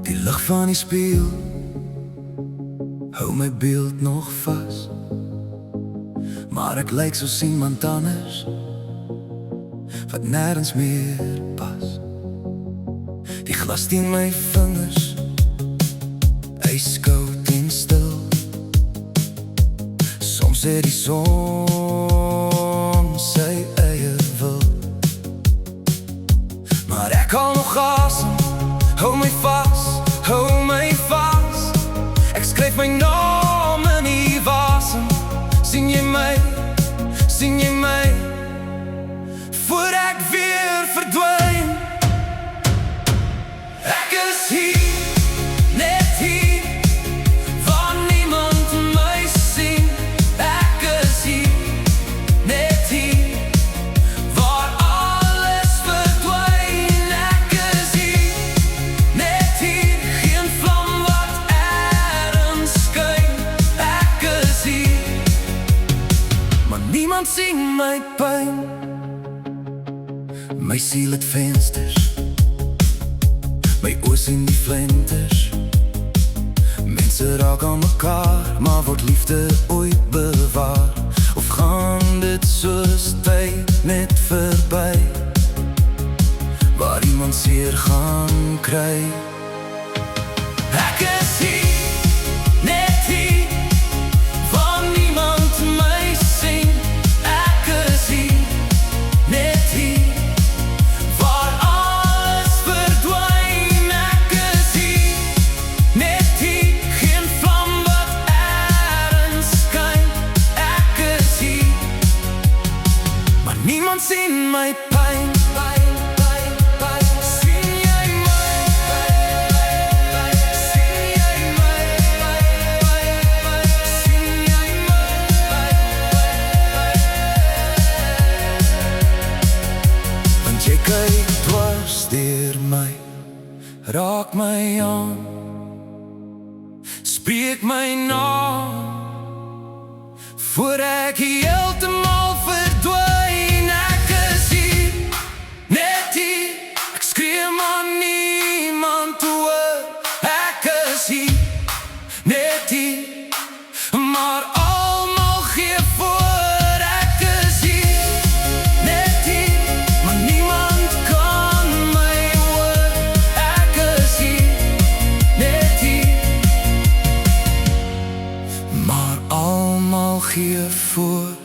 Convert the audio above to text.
Die lig van die spieël hou my beeld nog vas, maar ek lyk soos iemand anders wat nêrens meer pas. Die glas teen my vingers, ijskoud en stil. Soms het die son sy eie wil, maar ek hou nog asem. Hou my vas, hou my vas. Ek skryf my naam in die wasem. Sien jy my, sien jy my, voor ek weer verdwyn. Ek is hier, net hier, waar niemand my sien. Ek is hier, net hier, waar alles verdwyn. Ek is hier, net hier, geen vlam wat ergens skyn. Ek is hier, maar niemand sien my pyn. My siel het vensters, my oë sien die flenters. Mense raak aan mekaar, maar word liefde ooit bewaar? Of gaan dit soos tyd net verby, waar iemand seer gaan kry? Ek is hier, net hier, waar niemand my sien. Ek is hier, net hier, waar alles verdwyn. Ek is hier, net hier, geen vlam wat ergens skyn. Ek is hier, maar niemand sien my pyn. Sien jy my? Sien jy my? Sien jy my? Want jy kyk dwars deur my, raak my aan, spreek my naam, voor ek heeltemal verdwyn. Ek is hier, net hier, ek skree maar niemand hoor. Ek is hier, net hier, maar almal gee voor. Ek is hier, net hier, maar niemand kan my hoor. Ek is hier, net hier, maar almal gee voor.